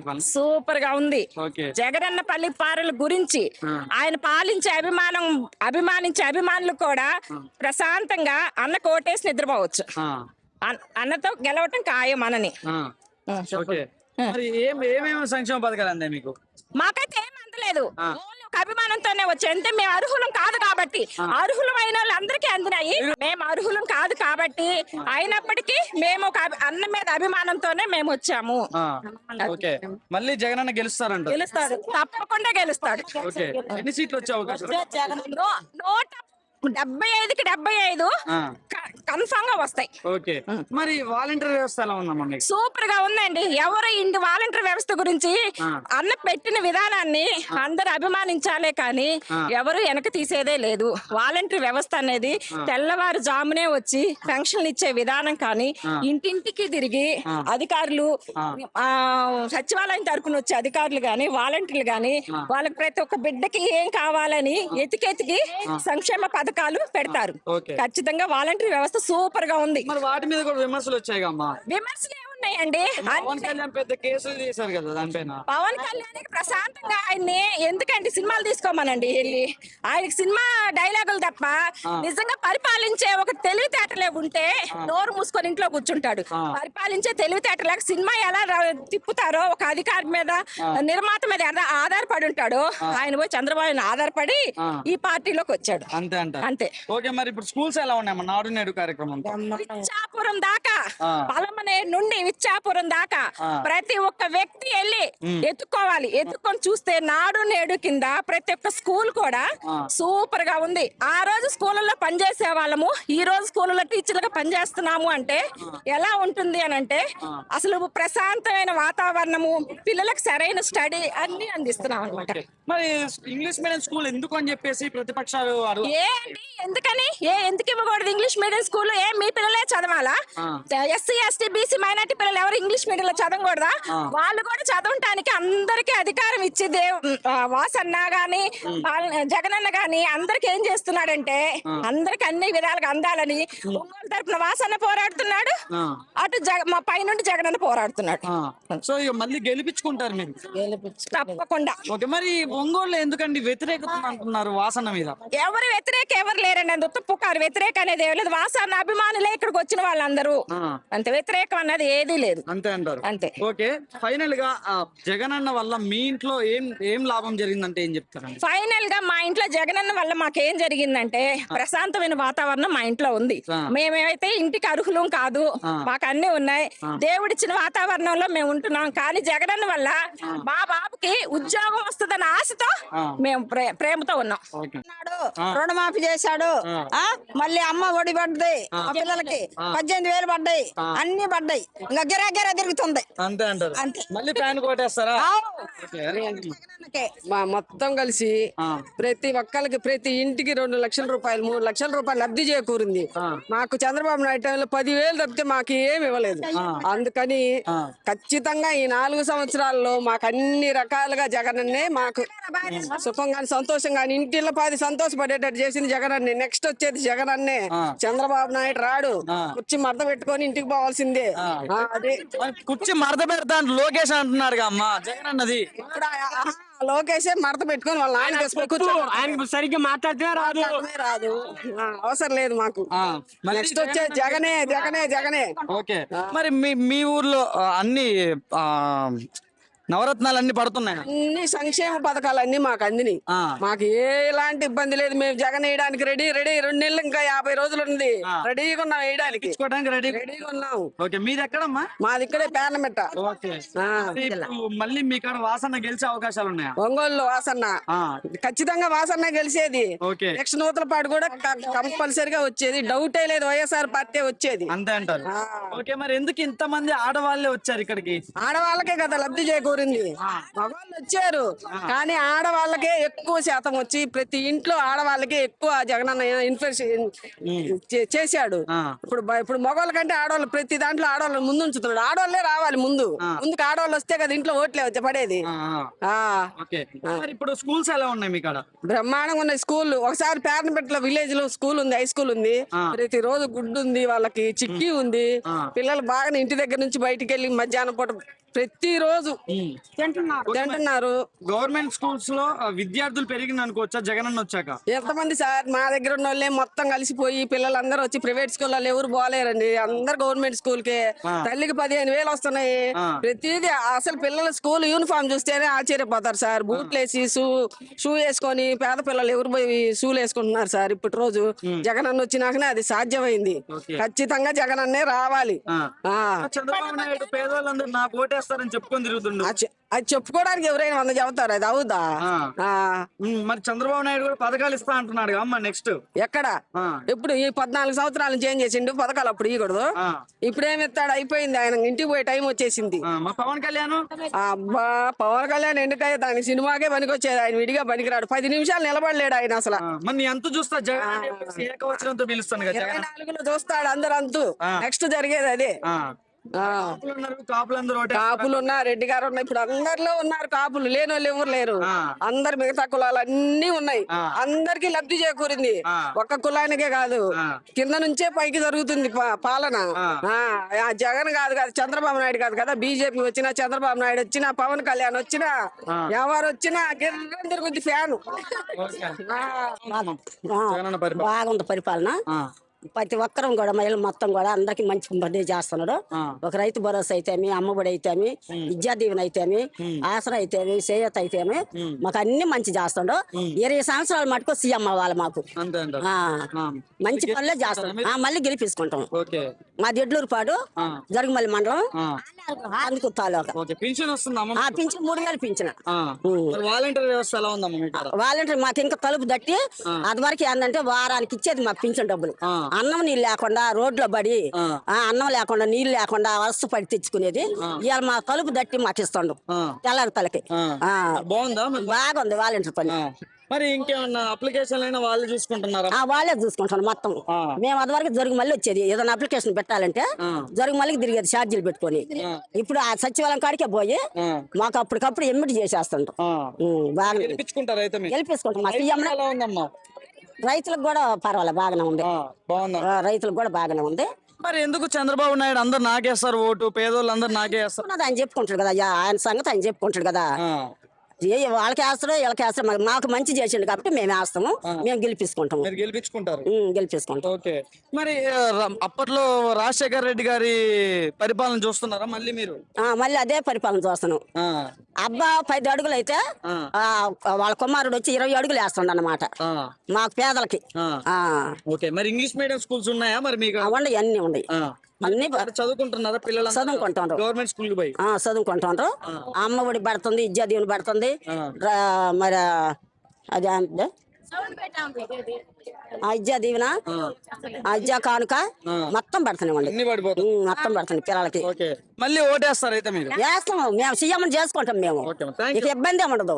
పరిపాలన? సూపర్ గా ఉంది. ఓకే. జగనన్న పల్లిపారల గురించి ఆయన పాలించే అభిమానించే అభిమానులు కూడా ప్రశాంతంగా అన్న కోటేసి నిద్రపోవచ్చు. అన్నతో గెలవటం ఖాయం అనని. ఓకే. మరి ఏమేమి సంక్షేమ పథకాలు అందాయి మీకు? మాకైతే ఏం అందలేదు. ఓన్లీ ఒక అభిమానంతోనే వచ్చాయి. అంటే మేము అర్హులం కాదు కాబట్టి, అర్హులమైన వాళ్ళందరికీ అందినాయి. మేము అర్హులం కాదు కాబట్టి అయినప్పటికీ మేము ఒక అన్న మీద అభిమానంతోనే మేము వచ్చాము. ఓకే. మళ్ళీ జగనన్న గెలుస్తారంట? గెలుస్తాడు, తప్పకుండా గెలుస్తాడు. ఓకే. ఎన్ని సీట్లు వచ్చే అవకాశం? 175కి 75 కన్ఫర్మ్ గా వస్తాయి. ఓకే. మరి వాలంటీర్ వ్యవస్థ ఎలా ఉందమ్మా మీకు? సూపర్ గా ఉందండి. ఎవరు ఇంటి వాలంటీర్ వ్యవస్థ గురించి అన్న పెట్టిన విధానాన్ని అందరు అభిమానించాలే కానీ ఎవరు వెనక తీసేదే లేదు. వాలంటీర్ వ్యవస్థ అనేది తెల్లవారు జామునే వచ్చి పెన్షన్లు ఇచ్చే విధానం కానీ, ఇంటింటికి తిరిగి అధికారులు సచివాలయం తరపున వచ్చే అధికారులు గాని వాలంటీర్లు గాని వాళ్ళకి ప్రతి ఒక్క బిడ్డకి ఏం కావాలని ఎతికెతికి సంక్షేమ పథకాలు పెడతారు. ఖచ్చితంగా వాలంటీర్ వ్యవస్థ సూపర్ గా ఉంది. మరి వాటి మీద కూడా విమర్శలు వచ్చాయి అమ్మా. విమర్శలు ఏమున్నాయండి? పవన్ కళ్యాణ్ పెద్ద కేసులు చేశారు కదా దానిపైన. పవన్ కళ్యాణ్ ప్రశాంతంగా ఆయన్ని ఎందుకంటే సినిమాలు తీసుకోమనండి వెళ్ళి. ఆయనకి సినిమా డైలాగులు తప్ప నిజంగా పరిపాలించే ఒక తెలివితేటలే ఉంటే నోరు మూసుకొని ఇంట్లో కూర్చుంటాడు. పరిపాలించే తెలివితేటలకు సినిమా ఎలా తిప్పుతారో ఒక అధికారి మీద నిర్మాత మీద ఆధారపడి ఉంటాడు. ఆయన పోయి చంద్రబాబు ఆధారపడి ఈ పార్టీలోకి వచ్చాడు. అంతే. ఓకే. మరి ఇప్పుడు స్కూల్స్ ఎలా ఉన్నాయమ్మా? నాడు నేడు కార్యక్రమం విచ్చాపురం దాకా, పలమనేరు నుండి విచ్చాపురం దాకా ప్రతి ఒక్క వ్యక్తి వెళ్ళి ఎత్తుకోవాలి. ఎత్తుకొని చూస్తే నాడు నేడు కింద ప్రతి ఒక్క స్కూల్ కూడా సూపర్ గా ఉంది. ఆ రోజు స్కూళ్ళలో పనిచేసే వాళ్ళము ఈ రోజు స్కూళ్ళలో టీచర్లుగా పనిచేస్తున్నాము అంటే ఎలా ఉంటుంది అని అంటే అసలు ప్రశాంతమైన వాతావరణము, పిల్లలకు సరైన స్టడీ అన్ని అందిస్తున్నాం అనమాట. మరి ఇంగ్లీష్ మీడియం స్కూల్ ఎందుకు అని చెప్పేసి ప్రతిపక్షాలు ఎందుకని ఎందుకు ఇవ్వకూడదు? ఇంగ్లీష్ మీడియం స్కూల్ మీ పిల్లలే చదవాలా? ఎస్సీ ఎస్టీ బీసీ మైనార్టీ పిల్లలు ఎవరు ఇంగ్లీష్ మీడియం లో చదవకూడదా? వాళ్ళు కూడా చదవటానికి అందరికి అధికారం ఇచ్చి వాసన్న గాని జగనన్న గాని అందరికి ఏం చేస్తున్నాడంటే అందరికి అన్ని విధాలుగా అందాలని ఒంగోలు తరపున వాసన్న పోరాడుతున్నాడు, అటు మా పైనుండి జగనన్న పోరాడుతున్నాడు. సో మళ్ళీ గెలిపించుకుంటారు మీరు? తప్పకుండా. ఓకే. మరి ఒంగోలు ఎందుకండి వ్యతిరేకత అంటున్నారు వాసన్న మీద? ఎవరు వ్యతిరేక ఎవరు లేరండి. అంత పుకారు వ్యతిరేక అనేది ఏం లేదు. వాసన్న అభిమానులే ఇక్కడికి వచ్చిన వాళ్ళందరూ. అంత వ్యతిరేకం అన్నది ఏదీ లేదు. అంతే అంటారు? అంతే. ఓకే. ఫైనల్ గా జగనన్న వల్ల మీ ఇంట్లో ఏం లాభం జరిగిందంటే ఏం చెప్తారండి? ఫైనల్ గా మా ఇంట్లో జగనన్న వల్ల మాకేం జరిగిందంటే ప్రశాంతమైన వాతావరణం మా ఇంట్లో ఉంది. మేమేమైతే ఇంటికి అర్హులం కాదు, మాకు అన్ని ఉన్నాయి. దేవుడిచ్చిన వాతావరణంలో మేము ఉంటున్నాం. కానీ జగనన్న వల్ల మా బాబుకి ఉద్యోగం వస్తుందన్న ఆశతో మేము ప్రేమతో ఉన్నాం. రుణమాఫీ చేశాడు. మళ్ళీ అమ్మ ఒడి పడ్డది, పిల్లలకి 18,000 పడ్డాయి, అన్ని పడ్డాయి. ఇంకా గిరా తిరుగుతుంది. అంతే అంటారు? మళ్ళీ ప్యాన్ కోటేస్తారా? మొత్తం కలిసి ప్రతి ఒక్కరికి ప్రతి ఇంటికి 2 లక్షల రూపాయలు 3 లక్షల రూపాయలు లబ్ధి చేకూరింది. మాకు చంద్రబాబు నాయుడు టైంలో 10,000 తప్పితే మాకు ఏమి ఇవ్వలేదు. అందుకని ఖచ్చితంగా ఈ 4 సంవత్సరాల్లో మాకు అన్ని రకాలుగా జగనన్నే మాకు సుఖం గాని సంతోషం గాని ఇంటిలో 10 సంతోషపడేటట్టు చేసింది జగనన్నే. నెక్స్ట్ వచ్చేది జగనన్నే. చంద్రబాబు నాయుడు రాడు. కుర్చీ మడత పెట్టుకొని ఇంటికి పోవాల్సిందే. అదే కుర్చీ మడత పెడతా లోకేష్ అంటున్నారు అమ్మా. జగన్ అన్నది లోకేషే మడత పెట్టుకొని వాళ్ళ ఆయన సరిగ్గా మాట్లాడితే రాదు. అవసరం లేదు మాకు. నెక్స్ట్ వచ్చే జగనే జగనే జగనే. ఓకే. మరి మీ ఊర్లో అన్ని నవరత్నాలు అన్ని పడుతున్నాయి? అన్ని సంక్షేమ పథకాలు అన్ని మాకు అందినాయి. మాకు ఎలాంటి ఇబ్బంది లేదు. మేము జగన్ వేయడానికి రెడీ 2 నెలలు ఇంకా 50 రోజులు ఉంది. రెడీగా ఉన్నాం వేయడానికి. రెడీగా ఉన్నాం. మీది ఎక్కడమ్మా? మాది ఇక్కడే పేర్నమెట్ట. మళ్ళీ మీ కాడ వాసన్న గెలిచే అవకాశాలు ఉన్నాయా? ఒంగోలు వాసన్న ఖచ్చితంగా వాసన్న గెలిచేది. నెక్స్ట్ నూతలపాటు కూడా కంపల్సరిగా వచ్చేది. డౌటే లేదు. వైఎస్ఆర్ పార్టీ వచ్చేది. అంతే అంటారు? ఓకే. మరి ఎందుకు ఇంత మంది ఆడవాళ్ళే వచ్చారు ఇక్కడికి? ఆడవాళ్ళకే కదా లబ్ధి చేకూరింది. మగవాళ్ళు వచ్చారు కానీ ఆడవాళ్ళకే ఎక్కువ శాతం వచ్చి ప్రతి ఇంట్లో ఆడవాళ్ళకే ఎక్కువ జగనన్న ఇన్ఫ్లుయెన్స్ చేశాడు. ఇప్పుడు మగవాళ్ళ కంటే ఆడవాళ్ళు ప్రతి దాంట్లో ఆడవాళ్ళు ముందు ఉంచుతున్నాడు. ఆడవాళ్ళే రావాలి ముందుకు. ఆడవాళ్ళు వస్తే కదా ఇంట్లో ఓట్లే వచ్చి పడేది. ఇప్పుడు స్కూల్స్ ఎలా ఉన్నాయి మీ కాడ? బ్రహ్మాండంగా ఉన్నాయి స్కూల్. ఒకసారి పేర్నపెట్టలో విలేజ్ లో స్కూల్ ఉంది, హై స్కూల్ ఉంది. ప్రతి రోజు గుడ్డు ఉంది, వాళ్ళకి చిక్కీ ఉంది. పిల్లలు బాగా ఇంటి దగ్గర నుంచి బయటికి వెళ్ళి మధ్యాహ్నం పూట ప్రతి రోజు తింటున్నారు. గవర్నమెంట్ స్కూల్స్ లో విద్యార్థులు పెరిగింది అనుకోవచ్చా జగనన్న వచ్చాక? ఎంతమంది సార్ మా దగ్గర ఉన్న వాళ్ళే మొత్తం కలిసిపోయి పిల్లలందరూ వచ్చి ప్రైవేట్ స్కూల్ వాళ్ళు ఎవరు పోలేరండి. అందరు గవర్నమెంట్ స్కూల్ కే తల్లికి 15,000 వస్తున్నాయి. ప్రతిదీ అసలు పిల్లల స్కూల్ యూనిఫామ్ చూస్తేనే ఆశ్చర్యపోతారు సార్. బూట్లు వేసి షూ వేసుకొని పేద పిల్లలు ఎవరు పోయి షూలు వేసుకుంటున్నారు సార్. ఇప్పటి రోజు జగనన్న వచ్చినాకనే అది సాధ్యమైంది. ఖచ్చితంగా జగనన్నే రావాలి. చంద్రబాబు నాయుడు పేదవాళ్ళందరూ నాకు ఓటేస్తారని చెప్పుకొని తిరుగుతుండు. అది చెప్పుకోవడానికి ఎవరైనా 100 చెబుతారు, అది అవుదా? మరి చంద్రబాబు నాయుడు కూడా పథకాలు ఇస్తా అంటున్నాడు అమ్మ. నెక్స్ట్ ఎక్కడ ఇప్పుడు ఈ 14 సంవత్సరాలు చేంజ్ చేసిండు పథకాలు. అప్పుడు ఇవ్వకూడదు, ఇప్పుడు ఏమి ఇస్తాడు? అయిపోయింది. ఆయన ఇంటికి పోయే టైం వచ్చేసింది. మా పవన్ కళ్యాణ్ అబ్బా, పవన్ కళ్యాణ్ ఎందుకయ్యా? దానికి సినిమాకే పనికొచ్చేది, ఆయన విడిగా పనికిరాడు. 10 నిమిషాలు నిలబడలేడు ఆయన అసలు. మరి ఎంత చూస్తా జగన్ ఏకవచనంతో పిలుస్తాను కదా. 24లో చూస్తాడు అందరు అంతు. నెక్స్ట్ జరిగేది అదే. కాపులు ఉన్నారు, రెడ్డి గారు ఉన్నారు, ఇప్పుడు అందరిలో ఉన్నారు కాపులు. లేని వాళ్ళు ఎవరు లేరు. అందరు మిగతా కులాలు అన్ని ఉన్నాయి. అందరికి లబ్ధి చేకూరింది. ఒక్క కులానికే కాదు, కింద నుంచే పైకి జరుగుతుంది పాలన. జగన్ కాదు కదా, చంద్రబాబు నాయుడు కాదు కదా. బీజేపీ వచ్చినా, చంద్రబాబు నాయుడు వచ్చినా, పవన్ కళ్యాణ్ వచ్చినా, ఎవరు వచ్చినా గిర్రం తిరుగుద్ది ఫ్యాను. బాగుంది పరిపాలన. ప్రతి ఒక్కరం కూడా మహిళలు మొత్తం కూడా అందరికి మంచి పని చేస్తున్నాడు. ఒక రైతు భరోసా అయితేమి, అమ్మఒడి అయితేమి, విద్యా దీవెన అయితేమి, ఆసరా అయితేమి, చేయూత అయితేమి, మాకు అన్ని మంచి చేస్తాడు. 20 సంవత్సరాలు మటుకు సీఎం అవ్వాలి మాకు. మంచి పనులే చేస్తాడు. మళ్ళీ గెలిపించుకుంటాం. మా దెడ్లూరుపాడు జరుగుమల్లి మండలం అందుకు తాలూకా. పింఛన్ వస్తుందా? Pension 3,000 pension. వాలంటీర్ వ్యవస్థ ఎలా ఉందమ్మా? వాలంటీర్ మాకు ఇంకా తలుపు తట్టి అది వరకు ఏంటంటే వారానికి ఇచ్చేది మాకు పింఛన్ డబ్బులు. అన్నం నీళ్ళు లేకుండా రోడ్లో పడి, అన్నం లేకుండా నీళ్ళు లేకుండా వస్తు పడి తెచ్చుకునేది. ఇవాళ మా తలుపు దట్టి మాకు ఇస్తాడు తెల్లారి తలకి. బాగుందా? బాగుంది వాలంటీర్ పని. మరి ఇంకేమన్నా అప్లికేషన్ అయినా వాళ్ళు చూసుకుంటున్నారా? వాళ్ళే చూసుకుంటాను మొత్తం. మేము అది వరకు జరుగు మళ్ళీ వచ్చేది. ఏదైనా అప్లికేషన్ పెట్టాలంటే జరుగు మళ్ళీ తిరిగేది ఛార్జీలు పెట్టుకొని. ఇప్పుడు ఆ సచివాలయం కాడికే పోయి మాకు అప్పటికప్పుడు ఎమ్మిటి చేసేస్తుంటాం. బాగా గెలిపించుకుంటాం. మా సీఎం రైతులకు కూడా పర్వాలేదు, బాగానే ఉంది. రైతులకు కూడా బాగానే ఉంది. మరి ఎందుకు చంద్రబాబు నాయుడు అందరు నాకేస్తారు ఓటు, పేదోళ్ళు అందరు నాకేస్తారు ఆయన చెప్పుకుంటాడు కదా, ఆయన సంగతి ఆయన చెప్పుకుంటాడు కదా. వాళ్ళకి వేస్తారో వీళ్ళకి వేస్తారో మాకు మంచి చేసిండు కాబట్టి మేము వేస్తాము, మేము గెలిపించుకుంటాము. గెలిపించుకుంటాం. ఓకే. మరి అప్పట్లో రాజశేఖర్ రెడ్డి గారి పరిపాలన చూస్తున్నారా మళ్ళీ మీరు? మళ్ళీ అదే పరిపాలన చూస్తున్నాం. అబ్బా 10 అడుగులు అయితే వాళ్ళ కుమారుడు వచ్చి 20 అడుగులు వేస్తుండ అన్నమాట మాకు పేదలకి. మరి ఇంగ్లీష్ మీడియం స్కూల్స్ ఉన్నాయా మరి మీకు? ఉన్నాయి, అన్ని ఉన్నాయి. అన్ని చదువుకుంటున్నారా పిల్లలు? చదువుకుంటారు, గవర్నమెంట్ స్కూల్ పోయి చదువుకుంటారు. అమ్మ ఒడి పడుతుంది, విద్యా దీవెన పడుతుంది. మరి అదే విద్యా దీవెన, విద్యా కానుక మొత్తం పడుతున్నాయి. మొత్తం పడుతుంది పిల్లలకి. మళ్ళీ ఓటేస్తారు అయితే మీరు? వేస్తాము, మేము సీఎం చేసుకుంటాం. మేము ఇక ఇబ్బంది ఉండదు.